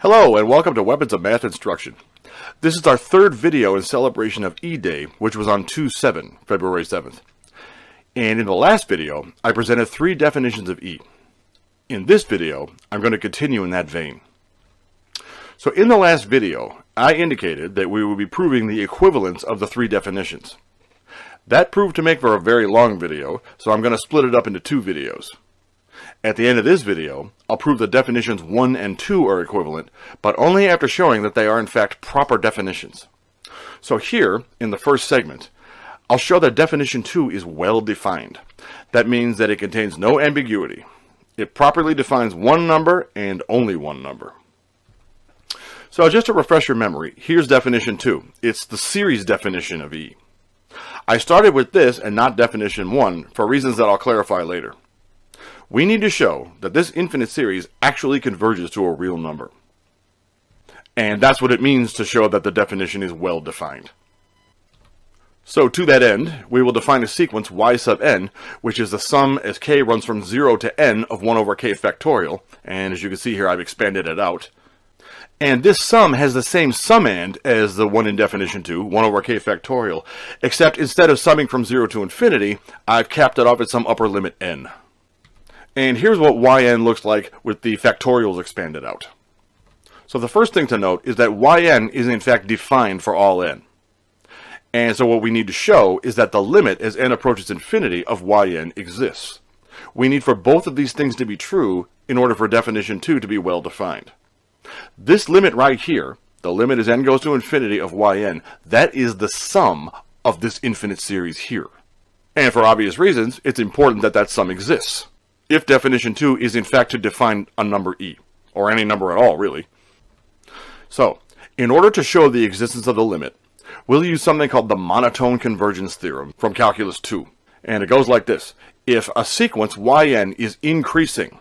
Hello and welcome to Weapons of Math Instruction. This is our third video in celebration of E-Day, which was on 2/7, February 7th. And in the last video, I presented three definitions of E. In this video, I'm going to continue in that vein. So in the last video, I indicated that we would be proving the equivalence of the three definitions. That proved to make for a very long video, so I'm going to split it up into two videos. At the end of this video, I'll prove that definitions 1 and 2 are equivalent, but only after showing that they are in fact proper definitions. So here, in the first segment, I'll show that definition 2 is well defined. That means that it contains no ambiguity. It properly defines one number and only one number. So just to refresh your memory, here's definition 2. It's the series definition of E. I started with this and not definition 1 for reasons that I'll clarify later. We need to show that this infinite series actually converges to a real number. And that's what it means to show that the definition is well defined. So to that end, we will define a sequence y sub n, which is the sum as k runs from 0 to n of 1 over k factorial. And as you can see here, I've expanded it out. And this sum has the same summand as the one in definition 2, 1 over k factorial, except instead of summing from 0 to infinity, I've capped it off at some upper limit n. And here's what yn looks like with the factorials expanded out. So the first thing to note is that yn is in fact defined for all n. And so what we need to show is that the limit as n approaches infinity of yn exists. We need for both of these things to be true in order for definition 2 to be well defined. This limit right here, the limit as n goes to infinity of yn, that is the sum of this infinite series here. And for obvious reasons, it's important that that sum exists, if definition 2 is in fact to define a number e, or any number at all, really. So, in order to show the existence of the limit, we'll use something called the monotone convergence theorem from Calculus 2. And it goes like this. If a sequence yn is increasing,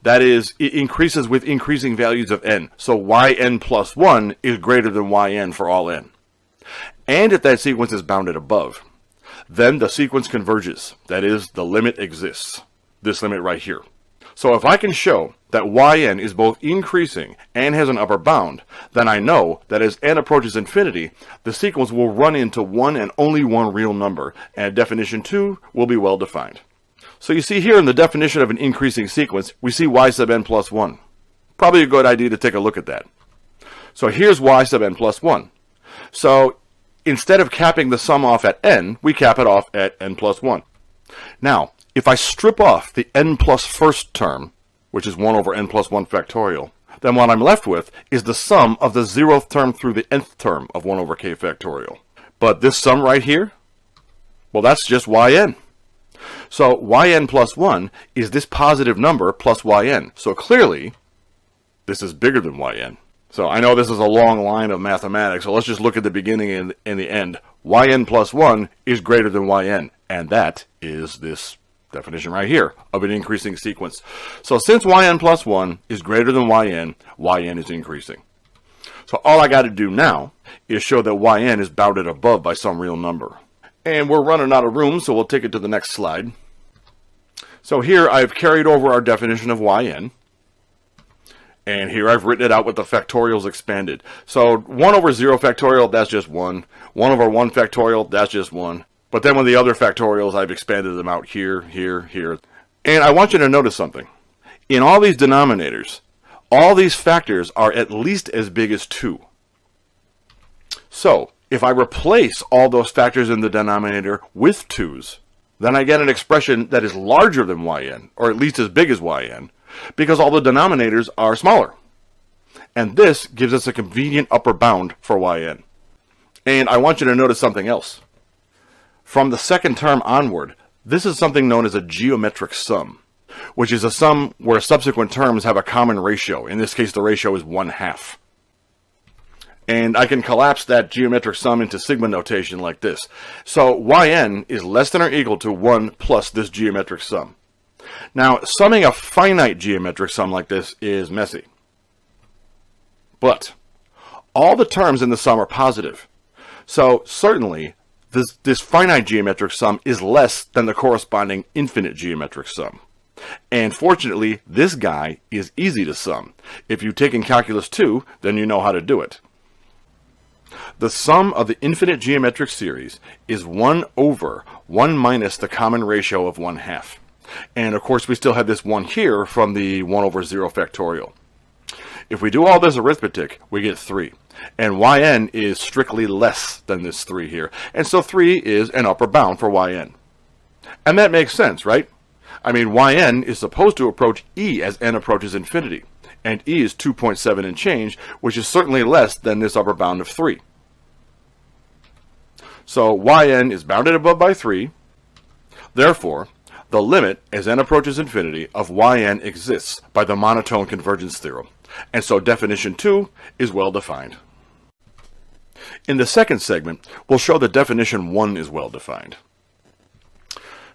that is, it increases with increasing values of n, so yn plus 1 is greater than yn for all n. And if that sequence is bounded above, then the sequence converges, that is, the limit exists. This limit right here. So if I can show that yn is both increasing and has an upper bound, then I know that as n approaches infinity, the sequence will run into one and only one real number, and definition 2 will be well defined. So you see here in the definition of an increasing sequence, we see y sub n plus 1. Probably a good idea to take a look at that. So here's y sub n plus 1. So instead of capping the sum off at n, we cap it off at n plus 1. Now, if I strip off the n plus first term, which is 1 over n plus 1 factorial, then what I'm left with is the sum of the 0th term through the nth term of 1 over k factorial. But this sum right here, well, that's just yn. So yn plus 1 is this positive number plus yn. So clearly, this is bigger than yn. So I know this is a long line of mathematics, so let's just look at the beginning and the end. Yn plus 1 is greater than yn, and that is this definition right here of an increasing sequence. So since yn plus 1 is greater than yn is increasing. So all I got to do now is show that yn is bounded above by some real number. And we're running out of room, so we'll take it to the next slide. So here I've carried over our definition of yn. And here I've written it out with the factorials expanded. So 1 over 0 factorial, that's just 1. 1 over 1 factorial, that's just 1. But then with the other factorials, I've expanded them out here, here, here. And I want you to notice something. In all these denominators, all these factors are at least as big as 2. So, if I replace all those factors in the denominator with 2's, then I get an expression that is larger than yn, or at least as big as yn, because all the denominators are smaller. And this gives us a convenient upper bound for yn. And I want you to notice something else. From the second term onward, this is something known as a geometric sum, which is a sum where subsequent terms have a common ratio. In this case, the ratio is 1/2. And I can collapse that geometric sum into sigma notation like this. So yn is less than or equal to 1 plus this geometric sum. Now, summing a finite geometric sum like this is messy. But all the terms in the sum are positive. So certainly, this finite geometric sum is less than the corresponding infinite geometric sum. And fortunately, this guy is easy to sum. If you've taken Calculus 2, then you know how to do it. The sum of the infinite geometric series is 1 over 1 minus the common ratio of 1/2. And of course, we still have this 1 here from the 1 over 0 factorial. If we do all this arithmetic, we get 3. And yn is strictly less than this 3 here. And so 3 is an upper bound for yn. And that makes sense, right? I mean, yn is supposed to approach e as n approaches infinity. And e is 2.7 and change, which is certainly less than this upper bound of 3. So yn is bounded above by 3. Therefore, the limit as n approaches infinity of yn exists by the monotone convergence theorem. And so definition 2 is well defined. In the second segment, we'll show that definition 1 is well defined.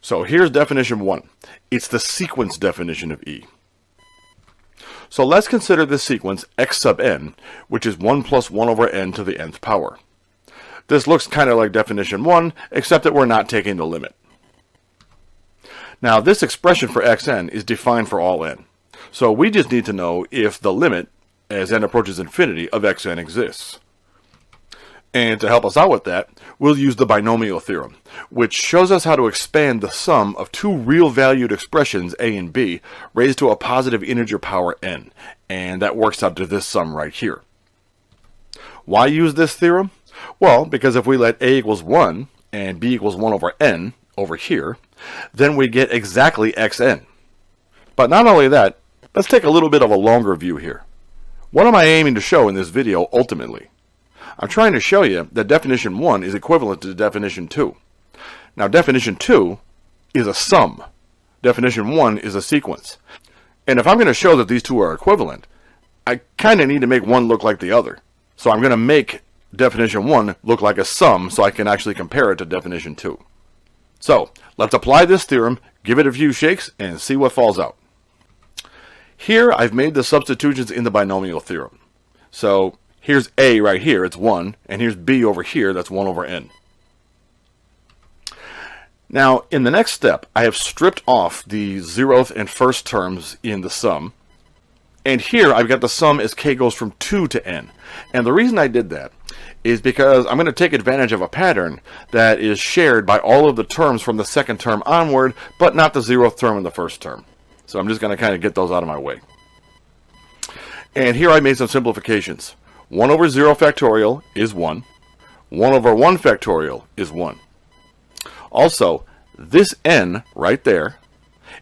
So here's definition 1. It's the sequence definition of E. So let's consider this sequence x sub n, which is 1 plus 1 over n to the nth power. This looks kind of like definition 1, except that we're not taking the limit. Now this expression for xn is defined for all n. So we just need to know if the limit, as n approaches infinity, of xn exists. And to help us out with that, we'll use the binomial theorem, which shows us how to expand the sum of two real-valued expressions, a and b, raised to a positive integer power n. And that works out to this sum right here. Why use this theorem? Well, because if we let a equals 1 and b equals 1 over n over here, then we get exactly xn. But not only that, let's take a little bit of a longer view here. What am I aiming to show in this video ultimately? I'm trying to show you that definition 1 is equivalent to definition 2. Now definition 2 is a sum. Definition 1 is a sequence. And if I'm going to show that these two are equivalent, I kind of need to make one look like the other. So I'm going to make definition 1 look like a sum so I can actually compare it to definition 2. So let's apply this theorem, give it a few shakes, and see what falls out. Here I've made the substitutions in the binomial theorem. So here's a right here, it's 1, and here's b over here, that's 1 over n. Now, in the next step, I have stripped off the 0th and 1st terms in the sum, and here I've got the sum as k goes from 2 to n. And the reason I did that is because I'm going to take advantage of a pattern that is shared by all of the terms from the 2nd term onward, but not the 0th term and the 1st term. So I'm just going to kind of get those out of my way. And here I made some simplifications. 1 over 0 factorial is 1. 1 over 1 factorial is 1. Also, this n right there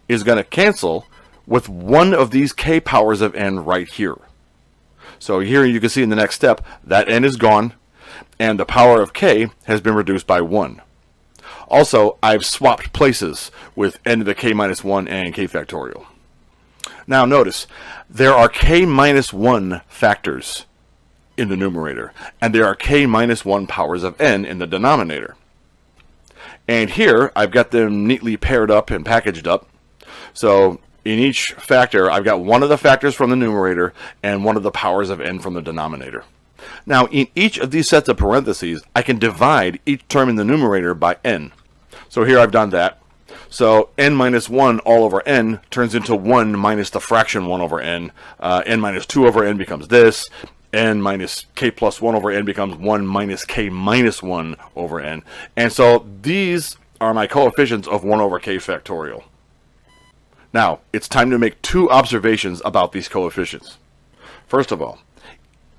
is going to cancel with one of these k powers of n right here. So here you can see in the next step, that n is gone, and the power of k has been reduced by 1. Also, I've swapped places with n to the k minus 1 and k factorial. Now notice, there are k minus 1 factors in the numerator, and there are k minus 1 powers of n in the denominator. And here, I've got them neatly paired up and packaged up. So in each factor, I've got one of the factors from the numerator and one of the powers of n from the denominator. Now, in each of these sets of parentheses, I can divide each term in the numerator by n. So here I've done that. So n minus 1 all over n turns into 1 minus the fraction 1 over n. N minus 2 over n becomes this. N minus k plus 1 over n becomes 1 minus k minus 1 over n. And so these are my coefficients of 1 over k factorial. Now, it's time to make two observations about these coefficients. First of all,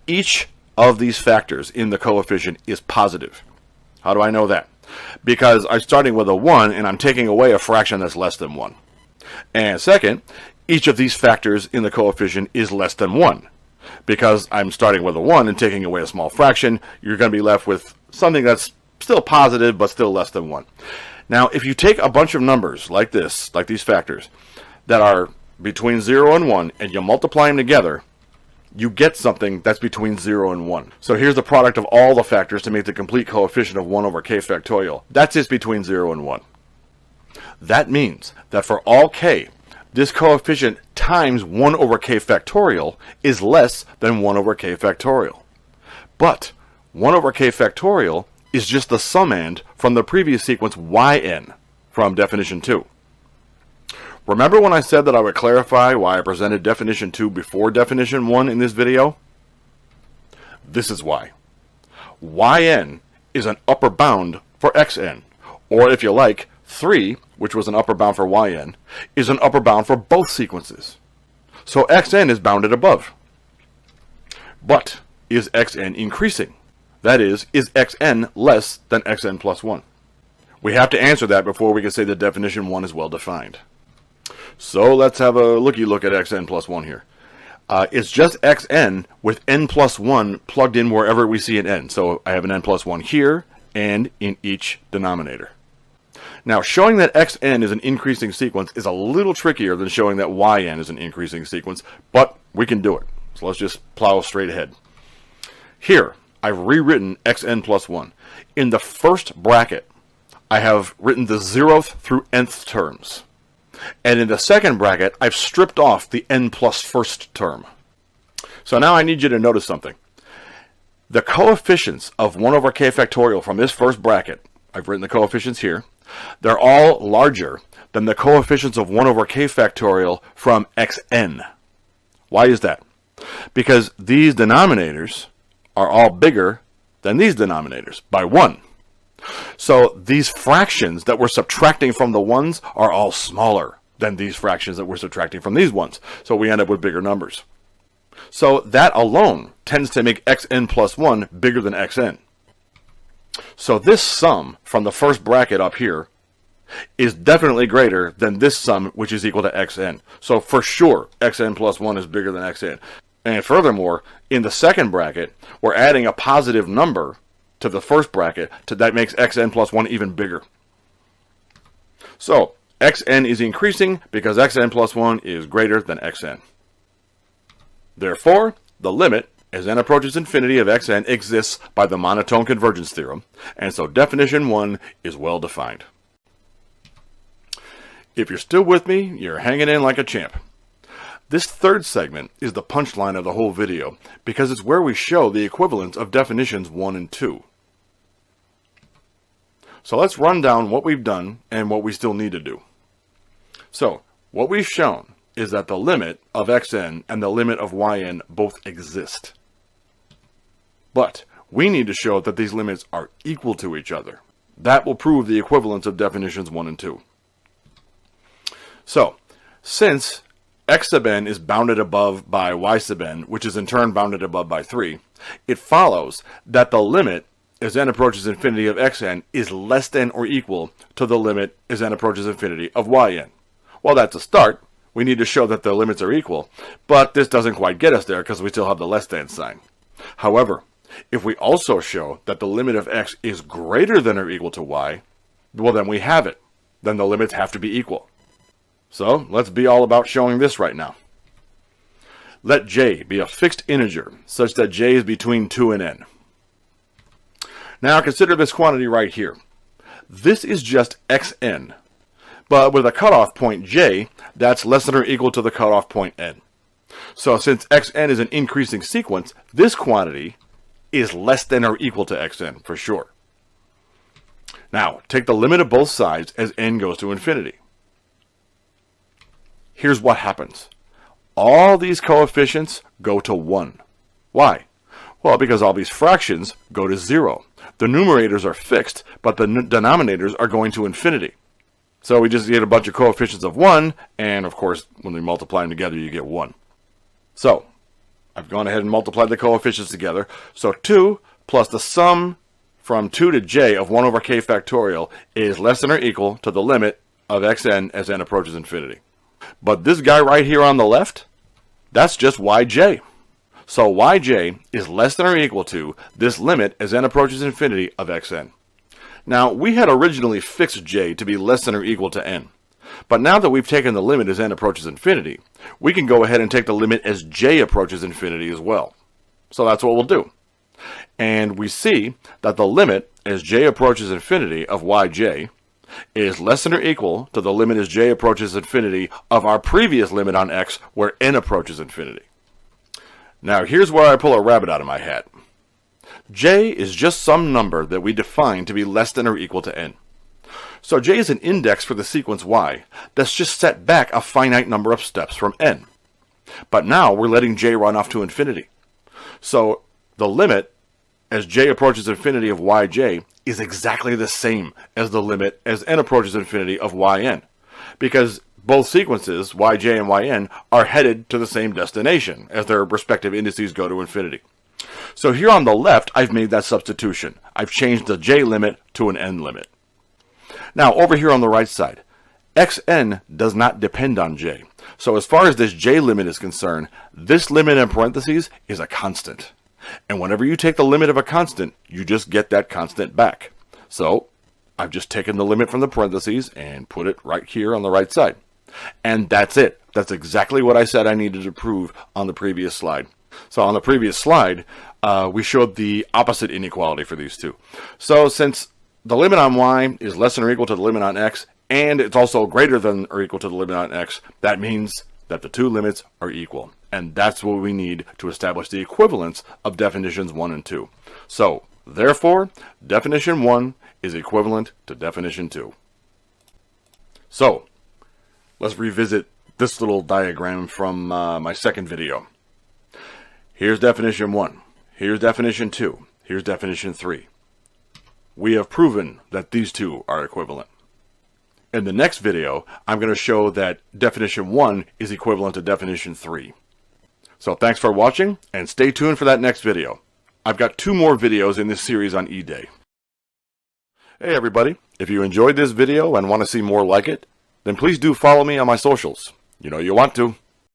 each of these factors in the coefficient is positive. How do I know that? Because I'm starting with a 1 and I'm taking away a fraction that's less than 1. And second, each of these factors in the coefficient is less than 1. Because I'm starting with a 1 and taking away a small fraction, you're going to be left with something that's still positive but still less than 1. Now, if you take a bunch of numbers like this, like these factors, that are between 0 and 1, and you multiply them together, you get something that's between 0 and 1. So here's the product of all the factors to make the complete coefficient of 1 over k factorial. That's just between 0 and 1. That means that for all k, this coefficient times 1 over k factorial is less than 1 over k factorial. But 1 over k factorial is just the summand from the previous sequence yn from definition 2. Remember when I said that I would clarify why I presented definition 2 before definition 1 in this video? This is why. Yn is an upper bound for xn, or if you like, 3, which was an upper bound for yn, is an upper bound for both sequences. So xn is bounded above. But is xn increasing? That is xn less than xn plus 1? We have to answer that before we can say that definition 1 is well defined. So let's have a looky look at xn plus 1 here. It's just xn with n plus 1 plugged in wherever we see an n. So I have an n plus 1 here and in each denominator. Now, showing that xn is an increasing sequence is a little trickier than showing that yn is an increasing sequence, but we can do it. So let's just plow straight ahead. Here, I've rewritten xn plus 1. In the first bracket, I have written the 0th through nth terms. And in the second bracket, I've stripped off the n plus first term. So now I need you to notice something. The coefficients of 1 over k factorial from this first bracket, I've written the coefficients here, they're all larger than the coefficients of 1 over k factorial from xn. Why is that? Because these denominators are all bigger than these denominators by 1. So these fractions that we're subtracting from the ones are all smaller than these fractions that we're subtracting from these ones. So we end up with bigger numbers. So that alone tends to make xn plus 1 bigger than xn. So this sum from the first bracket up here is definitely greater than this sum, which is equal to xn. So for sure, xn plus 1 is bigger than xn. And furthermore, in the second bracket, we're adding a positive number to the first bracket, that makes xn plus 1 even bigger. So, xn is increasing because xn plus 1 is greater than xn. Therefore, the limit, as n approaches infinity of xn, exists by the monotone convergence theorem, and so definition 1 is well defined. If you're still with me, you're hanging in like a champ. This third segment is the punchline of the whole video, because it's where we show the equivalence of definitions 1 and 2. So let's run down what we've done and what we still need to do. So, what we've shown is that the limit of xn and the limit of yn both exist. But we need to show that these limits are equal to each other. That will prove the equivalence of definitions 1 and 2. So, since x sub n is bounded above by y sub n, which is in turn bounded above by 3, it follows that the limit as n approaches infinity of xn is less than or equal to the limit as n approaches infinity of yn. Well, that's a start. We need to show that the limits are equal, but this doesn't quite get us there because we still have the less than sign. However, if we also show that the limit of x is greater than or equal to y, well, then we have it. Then the limits have to be equal. So let's be all about showing this right now. Let j be a fixed integer such that j is between 2 and n. Now consider this quantity right here. This is just xn, but with a cutoff point j, that's less than or equal to the cutoff point n. So since xn is an increasing sequence, this quantity is less than or equal to xn for sure. Now, take the limit of both sides as n goes to infinity. Here's what happens. All these coefficients go to 1. Why? Well, because all these fractions go to 0. The numerators are fixed, but the denominators are going to infinity. So we just get a bunch of coefficients of 1, and of course, when we multiply them together, you get 1. So, I've gone ahead and multiplied the coefficients together. So 2 plus the sum from 2 to j of 1 over k factorial is less than or equal to the limit of xn as n approaches infinity. But this guy right here on the left, that's just yj. So yj is less than or equal to this limit as n approaches infinity of xn. Now, we had originally fixed j to be less than or equal to n. But now that we've taken the limit as n approaches infinity, we can go ahead and take the limit as j approaches infinity as well. So that's what we'll do. And we see that the limit as j approaches infinity of yj is less than or equal to the limit as j approaches infinity of our previous limit on x where n approaches infinity. Now here's where I pull a rabbit out of my hat. J is just some number that we define to be less than or equal to n. So j is an index for the sequence y that's just set back a finite number of steps from n. But now we're letting j run off to infinity. So the limit as j approaches infinity of yj is exactly the same as the limit as n approaches infinity of yn, because both sequences, yj and yn, are headed to the same destination as their respective indices go to infinity. So here on the left, I've made that substitution. I've changed the j limit to an n limit. Now, over here on the right side, xn does not depend on j. So as far as this j limit is concerned, this limit in parentheses is a constant. And whenever you take the limit of a constant, you just get that constant back. So I've just taken the limit from the parentheses and put it right here on the right side. And that's it. That's exactly what I said I needed to prove on the previous slide. So on the previous slide, we showed the opposite inequality for these two. So since the limit on y is less than or equal to the limit on x, and it's also greater than or equal to the limit on x, that means that the two limits are equal. And that's what we need to establish the equivalence of definitions 1 and 2. So, therefore, definition 1 is equivalent to definition 2. So, let's revisit this little diagram from my second video. Here's definition 1. Here's definition 2. Here's definition 3. We have proven that these two are equivalent. In the next video, I'm going to show that definition 1 is equivalent to definition 3. So thanks for watching, and stay tuned for that next video. I've got 2 more videos in this series on E-Day. Hey everybody, if you enjoyed this video and want to see more like it, then please do follow me on my socials. You know you want to.